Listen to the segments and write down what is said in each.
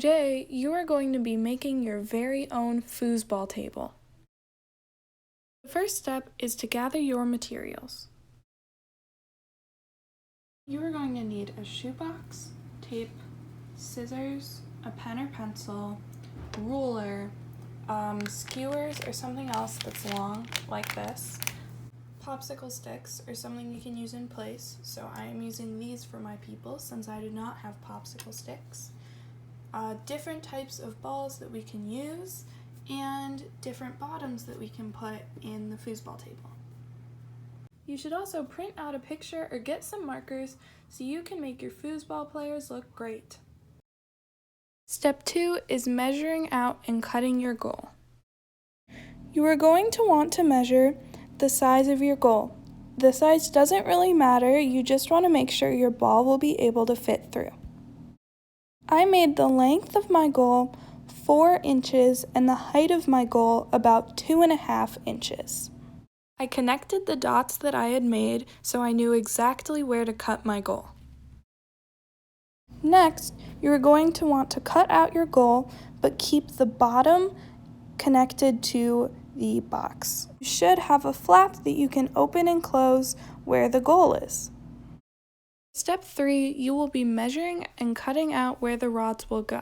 Today, you are going to be making your very own foosball table. The first step is to gather your materials. You are going to need a shoebox, tape, scissors, a pen or pencil, ruler, skewers or something else that's long like this, popsicle sticks or something you can use in place, so I am using these for my people since I do not have popsicle sticks. Different types of balls that we can use, and different bottoms that we can put in the foosball table. You should also print out a picture or get some markers so you can make your foosball players look great. Step 2 is measuring out and cutting your goal. You are going to want to measure the size of your goal. The size doesn't really matter, you just want to make sure your ball will be able to fit through. I made the length of my goal 4 inches and the height of my goal about 2.5 inches. I connected the dots that I had made so I knew exactly where to cut my goal. Next, you are going to want to cut out your goal but keep the bottom connected to the box. You should have a flap that you can open and close where the goal is. Step 3, you will be measuring and cutting out where the rods will go.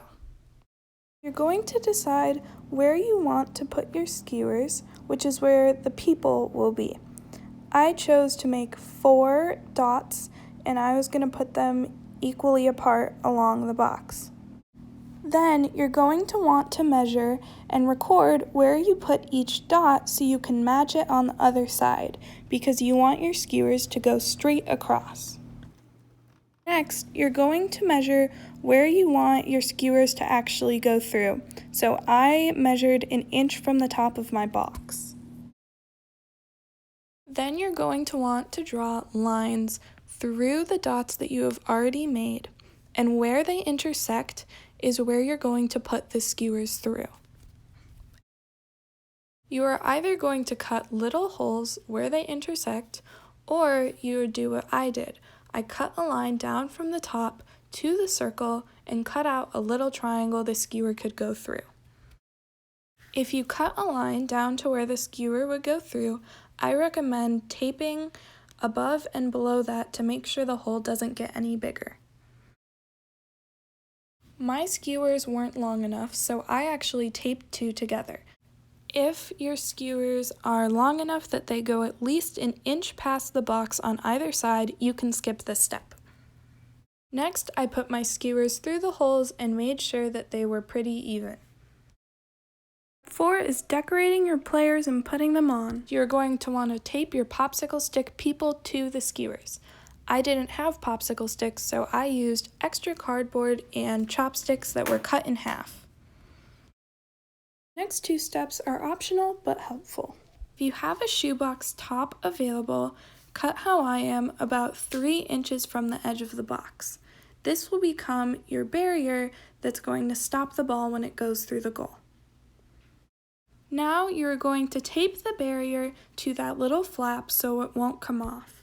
You're going to decide where you want to put your skewers, which is where the people will be. I chose to make 4 dots, and I was going to put them equally apart along the box. Then you're going to want to measure and record where you put each dot so you can match it on the other side, because you want your skewers to go straight across. Next, you're going to measure where you want your skewers to actually go through. So I measured 1 inch from the top of my box. Then you're going to want to draw lines through the dots that you have already made, and where they intersect is where you're going to put the skewers through. You are either going to cut little holes where they intersect, or you would do what I did. I cut a line down from the top to the circle and cut out a little triangle the skewer could go through. If you cut a line down to where the skewer would go through, I recommend taping above and below that to make sure the hole doesn't get any bigger. My skewers weren't long enough, so I actually taped 2 together. If your skewers are long enough that they go at least 1 inch past the box on either side, you can skip this step. Next, I put my skewers through the holes and made sure that they were pretty even. Step 4 is decorating your players and putting them on. You're going to want to tape your popsicle stick people to the skewers. I didn't have popsicle sticks, so I used extra cardboard and chopsticks that were cut in half. Next 2 steps are optional but helpful. If you have a shoebox top available, cut how I am about 3 inches from the edge of the box. This will become your barrier that's going to stop the ball when it goes through the goal. Now you're going to tape the barrier to that little flap so it won't come off.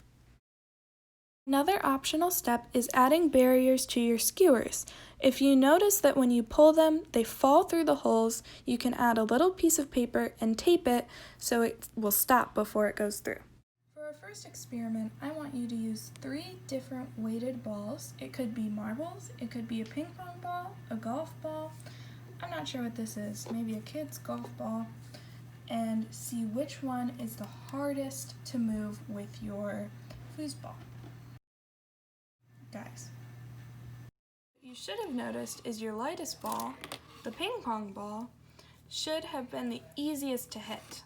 Another optional step is adding barriers to your skewers. If you notice that when you pull them, they fall through the holes, you can add a little piece of paper and tape it so it will stop before it goes through. For our first experiment, I want you to use 3 different weighted balls. It could be marbles, it could be a ping pong ball, a golf ball. I'm not sure what this is, maybe a kid's golf ball. And see which one is the hardest to move with your foosball. Guys, what you should have noticed is your lightest ball, the ping pong ball, should have been the easiest to hit.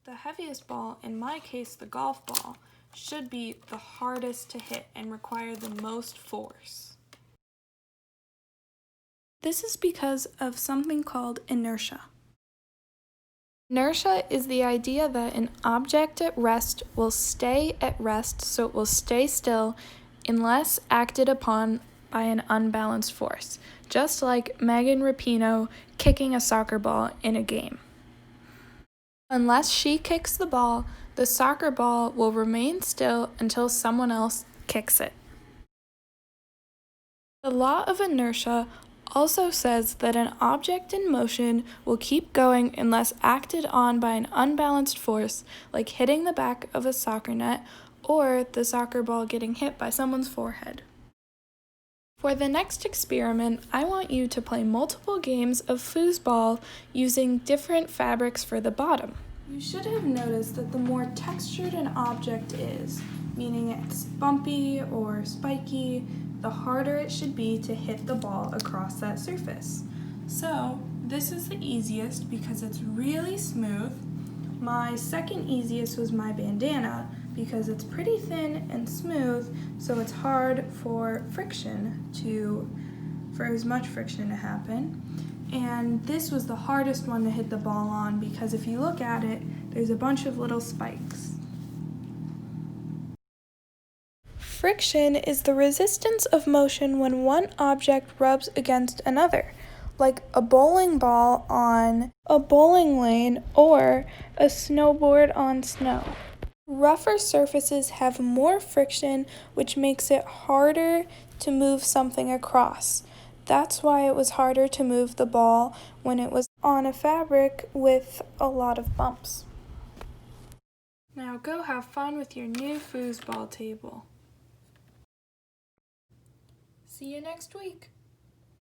The heaviest ball, in my case the golf ball, should be the hardest to hit and require the most force. This is because of something called inertia. Inertia is the idea that an object at rest will stay at rest, so it will stay still unless acted upon by an unbalanced force, just like Megan Rapinoe kicking a soccer ball in a game. Unless she kicks the ball, the soccer ball will remain still until someone else kicks it. The law of inertia also says that an object in motion will keep going unless acted on by an unbalanced force, like hitting the back of a soccer net or the soccer ball getting hit by someone's forehead. For the next experiment, I want you to play multiple games of foosball using different fabrics for the bottom. You should have noticed that the more textured an object is, meaning it's bumpy or spiky, the harder it should be to hit the ball across that surface. So this is the easiest because it's really smooth. My second easiest was my bandana because it's pretty thin and smooth, so it's hard for as much friction to happen. And this was the hardest one to hit the ball on because if you look at it, there's a bunch of little spikes. Friction is the resistance of motion when one object rubs against another, like a bowling ball on a bowling lane or a snowboard on snow. Rougher surfaces have more friction, which makes it harder to move something across. That's why it was harder to move the ball when it was on a fabric with a lot of bumps. Now go have fun with your new foosball table. See you next week.